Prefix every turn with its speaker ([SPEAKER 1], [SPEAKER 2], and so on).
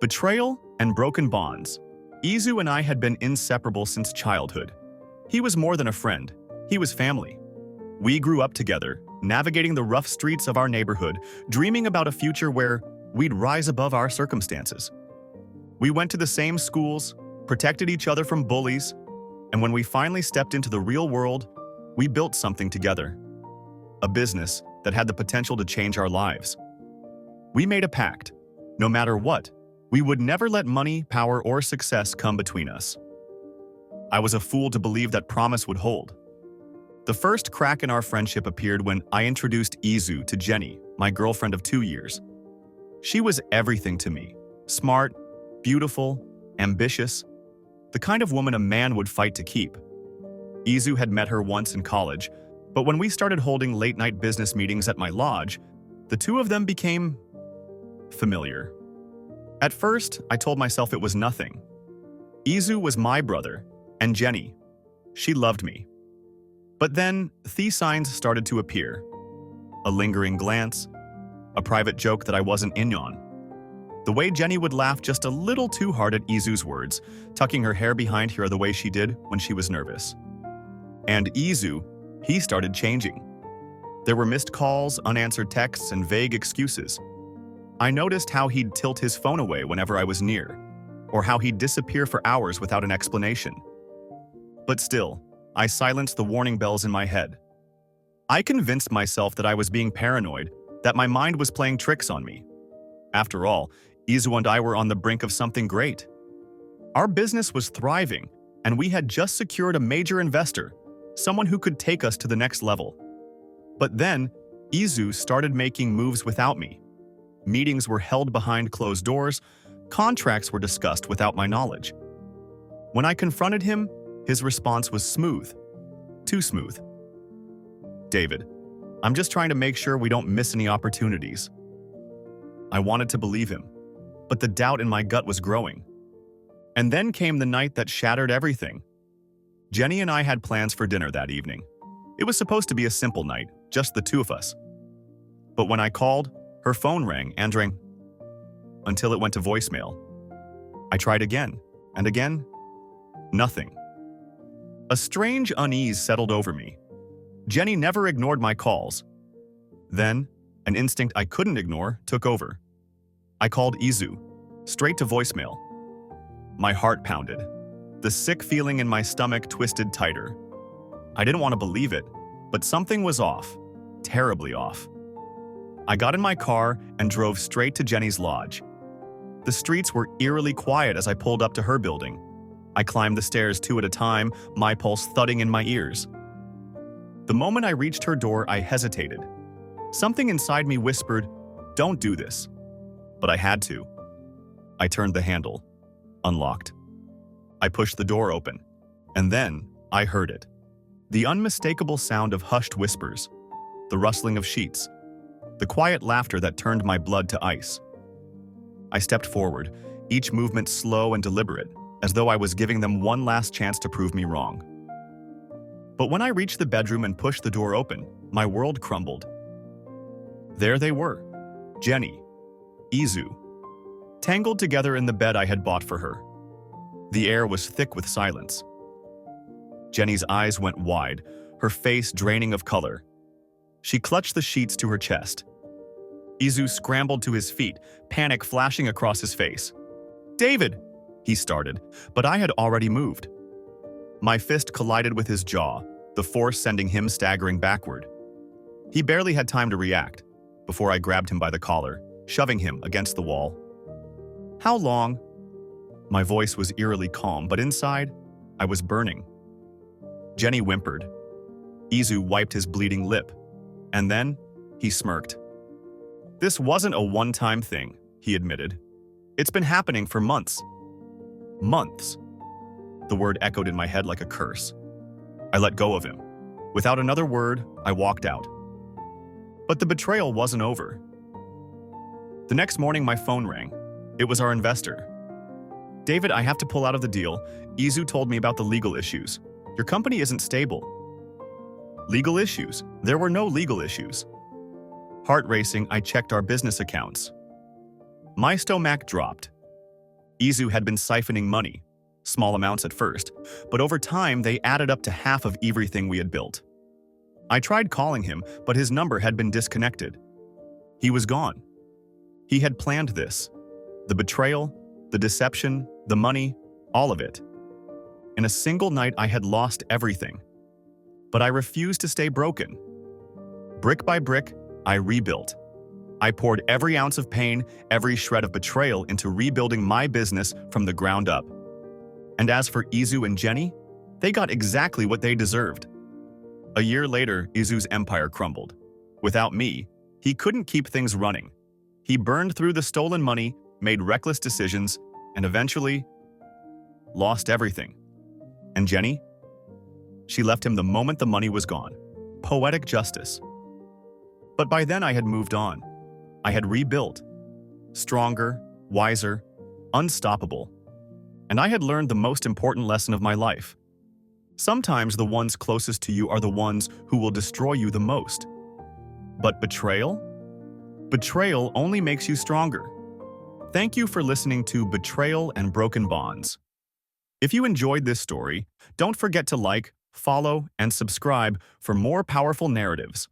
[SPEAKER 1] Betrayal and Broken Bonds. Izu and I had been inseparable since childhood. He was more than a friend. He was family. We grew up together, navigating the rough streets of our neighborhood, dreaming about a future where we'd rise above our circumstances. We went to the same schools, protected each other from bullies, and when we finally stepped into the real world, we built something together. A business that had the potential to change our lives. We made a pact. No matter what, we would never let money, power, or success come between us. I was a fool to believe that promise would hold. The first crack in our friendship appeared when I introduced Izu to Jenny, my girlfriend of 2 years. She was everything to me. Smart, beautiful, ambitious, the kind of woman a man would fight to keep. Izu had met her once in college, but when we started holding late-night business meetings at my lodge, the two of them became familiar. At first, I told myself it was nothing. Izu was my brother, and Jenny, she loved me. But then, signs started to appear. A lingering glance, a private joke that I wasn't in on. The way Jenny would laugh just a little too hard at Izu's words, tucking her hair behind her the way she did when she was nervous. And Izu, he started changing. There were missed calls, unanswered texts, and vague excuses. I noticed how he'd tilt his phone away whenever I was near, or how he'd disappear for hours without an explanation. But still, I silenced the warning bells in my head. I convinced myself that I was being paranoid, that my mind was playing tricks on me. After all, Izu and I were on the brink of something great. Our business was thriving, and we had just secured a major investor, someone who could take us to the next level. But then, Izu started making moves without me. Meetings were held behind closed doors, contracts were discussed without my knowledge. When I confronted him, his response was smooth. Too smooth. "David, I'm just trying to make sure we don't miss any opportunities." I wanted to believe him, but the doubt in my gut was growing. And then came the night that shattered everything. Jenny and I had plans for dinner that evening. It was supposed to be a simple night, just the two of us. But when I called, her phone rang and rang until it went to voicemail. I tried again and again. Nothing. A strange unease settled over me. Jenny never ignored my calls. Then, an instinct I couldn't ignore took over. I called Izu, straight to voicemail. My heart pounded. The sick feeling in my stomach twisted tighter. I didn't want to believe it, but something was off, terribly off. I got in my car and drove straight to Jenny's lodge. The streets were eerily quiet as I pulled up to her building. I climbed the stairs 2 at a time, my pulse thudding in my ears. The moment I reached her door, I hesitated. Something inside me whispered, "Don't do this." But I had to. I turned the handle, unlocked. I pushed the door open, and then I heard it. The unmistakable sound of hushed whispers, the rustling of sheets, the quiet laughter that turned my blood to ice. I stepped forward, each movement slow and deliberate, as though I was giving them one last chance to prove me wrong. But when I reached the bedroom and pushed the door open, my world crumbled. There they were, Jenny, Izu, tangled together in the bed I had bought for her. The air was thick with silence. Jenny's eyes went wide, her face draining of color. She clutched the sheets to her chest. Izu scrambled to his feet, panic flashing across his face. "David!" he started, but I had already moved. My fist collided with his jaw, the force sending him staggering backward. He barely had time to react before I grabbed him by the collar, shoving him against the wall. "How long?" My voice was eerily calm, but inside, I was burning. Jenny whimpered. Izu wiped his bleeding lip, and then he smirked. "This wasn't a one-time thing," he admitted. "It's been happening for months." Months. The word echoed in my head like a curse. I let go of him. Without another word, I walked out. But the betrayal wasn't over. The next morning, my phone rang. It was our investor. "David, I have to pull out of the deal. Izu told me about the legal issues. Your company isn't stable." Legal issues? There were no legal issues. Heart racing, I checked our business accounts. My stomach dropped. Izu had been siphoning money, small amounts at first, but over time they added up to half of everything we had built. I tried calling him, but his number had been disconnected. He was gone. He had planned this. The betrayal, the deception, the money, all of it. In a single night, I had lost everything. But I refused to stay broken. Brick by brick, I rebuilt. I poured every ounce of pain, every shred of betrayal into rebuilding my business from the ground up. And as for Izu and Jenny, they got exactly what they deserved. A year later, Izu's empire crumbled. Without me, he couldn't keep things running. He burned through the stolen money, made reckless decisions, and eventually lost everything. And Jenny? She left him the moment the money was gone. Poetic justice. But by then I had moved on. I had rebuilt. Stronger, wiser, unstoppable. And I had learned the most important lesson of my life. Sometimes the ones closest to you are the ones who will destroy you the most. But betrayal? Betrayal only makes you stronger. Thank you for listening to Betrayal and Broken Bonds. If you enjoyed this story, don't forget to like, follow, and subscribe for more powerful narratives.